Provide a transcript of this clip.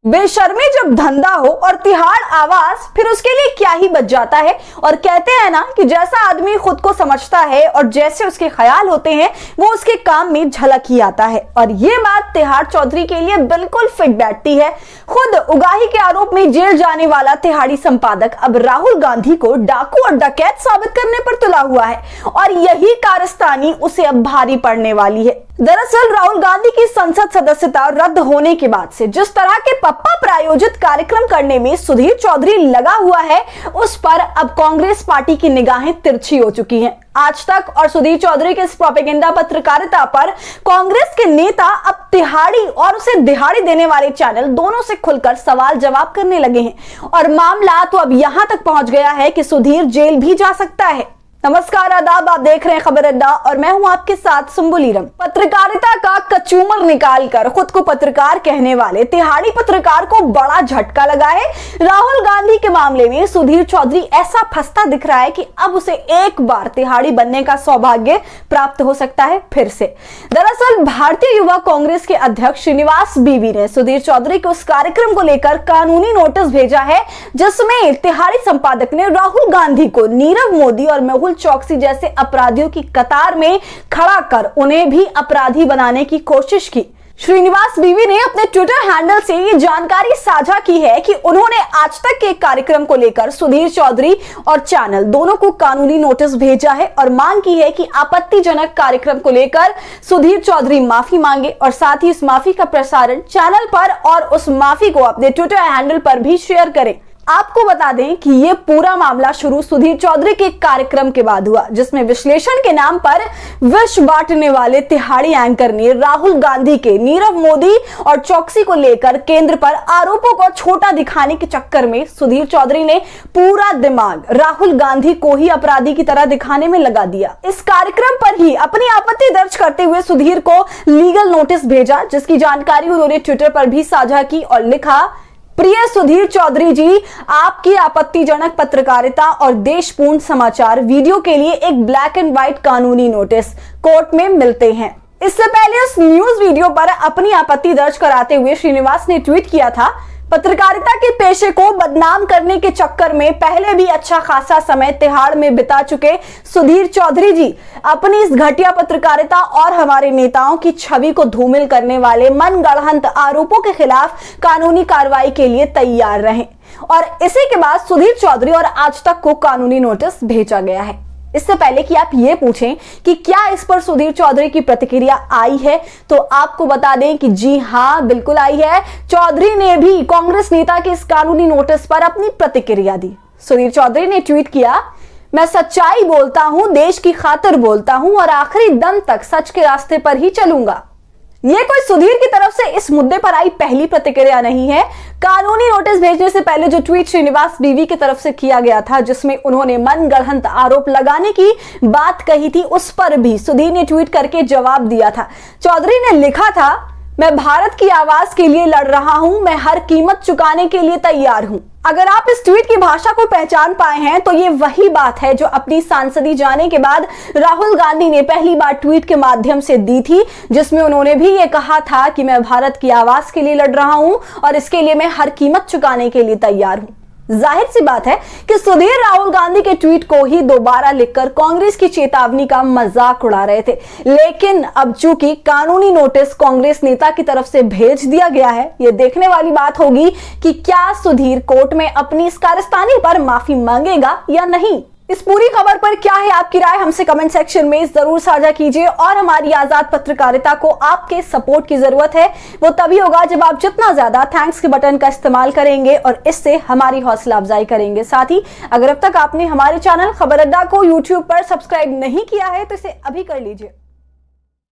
बेशर्मी जब धंधा हो और तिहाड़ आवाज, फिर उसके लिए क्या ही बच जाता है। और कहते हैं ना कि जैसा आदमी खुद को समझता है और जैसे उसके ख्याल होते हैं वो उसके काम में झलक ही आता है। और ये बात तिहाड़ चौधरी के लिए बिल्कुल फिट बैठती है। खुद उगाही के आरोप में जेल जाने वाला तिहाड़ी संपादक अब राहुल गांधी को डाकू और डकैत साबित करने पर तुला हुआ है और यही कारस्तानी उसे अब भारी पड़ने वाली है। दरअसल राहुल गांधी की संसद सदस्यता रद्द होने के बाद से जिस तरह के पप्पा प्रायोजित कार्यक्रम करने में सुधीर चौधरी लगा हुआ है, उस पर अब कांग्रेस पार्टी की निगाहें तिरछी हो चुकी हैं। आज तक और सुधीर चौधरी के इस प्रोपेगेंडा पत्रकारिता पर कांग्रेस के नेता अब तिहाड़ी और उसे दिहाड़ी देने वाले चैनल दोनों से खुलकर सवाल जवाब करने लगे हैं और मामला तो अब यहां तक पहुंच गया है कि सुधीर जेल भी जा सकता है। नमस्कार, आदाब, आप देख रहे हैं खबर अड्डा और मैं हूं आपके साथ सुम्बुलीरम। पत्रकारिता का कचूमर निकालकर खुद को पत्रकार कहने वाले तिहाड़ी पत्रकार को बड़ा झटका लगा है। राहुल गांधी के मामले में सुधीर चौधरी ऐसा फंसता दिख रहा है कि अब उसे एक बार तिहाड़ी बनने का सौभाग्य प्राप्त हो सकता है फिर से। दरअसल भारतीय युवा कांग्रेस के अध्यक्ष श्रीनिवास बीवी ने सुधीर चौधरी के उस कार्यक्रम को लेकर कानूनी नोटिस भेजा है जिसमें तिहाड़ी संपादक ने राहुल गांधी को नीरव मोदी और मेहुल चौकसी जैसे अपराधियों की कतार में खड़ा कर उन्हें भी अपराधी बनाने की कोशिश की। श्रीनिवास बीवी ने अपने ट्विटर हैंडल से ये जानकारी साझा की है कि उन्होंने आज तक के कार्यक्रम को लेकर सुधीर चौधरी और चैनल दोनों को कानूनी नोटिस भेजा है और मांग की है कि आपत्तिजनक कार्यक्रम को लेकर सुधीर चौधरी माफी मांगे और साथ ही इस माफी का प्रसारण चैनल पर और उस माफी को अपने ट्विटर हैंडल पर भी शेयर करें। आपको बता दें कि यह पूरा मामला शुरू सुधीर चौधरी के कार्यक्रम के बाद हुआ जिसमें विश्लेषण के नाम पर विष बांटने वाले तिहाड़ी एंकर ने राहुल गांधी के नीरव मोदी और चौकसी को लेकर केंद्र पर आरोपों को छोटा दिखाने के चक्कर में सुधीर चौधरी ने पूरा दिमाग राहुल गांधी को ही अपराधी की तरह दिखाने में लगा दिया। इस कार्यक्रम पर ही अपनी आपत्ति दर्ज करते हुए सुधीर को लीगल नोटिस भेजा जिसकी जानकारी उन्होंने ट्विटर पर भी साझा की और लिखा, प्रिय सुधीर चौधरी जी, आपकी आपत्तिजनक पत्रकारिता और देशपूर्ण समाचार वीडियो के लिए एक ब्लैक एंड व्हाइट कानूनी नोटिस कोर्ट में मिलते हैं। इससे पहले उस न्यूज वीडियो पर अपनी आपत्ति दर्ज कराते हुए श्रीनिवास ने ट्वीट किया था, पत्रकारिता के पेशे को बदनाम करने के चक्कर में पहले भी अच्छा खासा समय तिहाड़ में बिता चुके सुधीर चौधरी जी अपनी इस घटिया पत्रकारिता और हमारे नेताओं की छवि को धूमिल करने वाले मनगढ़ंत आरोपों के खिलाफ कानूनी कार्रवाई के लिए तैयार रहें। और इसी के बाद सुधीर चौधरी और आज तक को कानूनी नोटिस भेजा गया है। इससे पहले कि आप ये पूछें कि क्या इस पर सुधीर चौधरी की प्रतिक्रिया आई है, तो आपको बता दें कि जी हां, बिल्कुल आई है। चौधरी ने भी कांग्रेस नेता के इस कानूनी नोटिस पर अपनी प्रतिक्रिया दी। सुधीर चौधरी ने ट्वीट किया, मैं सच्चाई बोलता हूं, देश की खातिर बोलता हूं और आखिरी दम तक सच के रास्ते पर ही चलूंगा। ये कोई सुधीर की तरफ से इस मुद्दे पर आई पहली प्रतिक्रिया नहीं है। कानूनी नोटिस भेजने से पहले जो ट्वीट श्रीनिवास बीवी की तरफ से किया गया था जिसमें उन्होंने मनगढ़ंत आरोप लगाने की बात कही थी, उस पर भी सुधीर ने ट्वीट करके जवाब दिया था। चौधरी ने लिखा था, मैं भारत की आवाज के लिए लड़ रहा हूं, मैं हर कीमत चुकाने के लिए तैयार हूं। अगर आप इस ट्वीट की भाषा को पहचान पाए हैं तो ये वही बात है जो अपनी सांसदी जाने के बाद राहुल गांधी ने पहली बार ट्वीट के माध्यम से दी थी, जिसमें उन्होंने भी ये कहा था कि मैं भारत की आवाज के लिए लड़ रहा हूं और इसके लिए मैं हर कीमत चुकाने के लिए तैयार हूं। जाहिर सी बात है कि सुधीर राहुल गांधी के ट्वीट को ही दोबारा लिखकर कांग्रेस की चेतावनी का मजाक उड़ा रहे थे, लेकिन अब चूंकि कानूनी नोटिस कांग्रेस नेता की तरफ से भेज दिया गया है, यह देखने वाली बात होगी कि क्या सुधीर कोर्ट में अपनी इस कारस्तानी पर माफी मांगेगा या नहीं। इस पूरी खबर पर क्या है आपकी राय, हमसे कमेंट सेक्शन में जरूर साझा कीजिए। और हमारी आजाद पत्रकारिता को आपके सपोर्ट की जरूरत है, वो तभी होगा जब आप जितना ज्यादा थैंक्स के बटन का इस्तेमाल करेंगे और इससे हमारी हौसला अफजाई करेंगे। साथ ही अगर अब तक आपने हमारे चैनल खबर अड्डा को यूट्यूब पर सब्सक्राइब नहीं किया है तो इसे अभी कर लीजिए।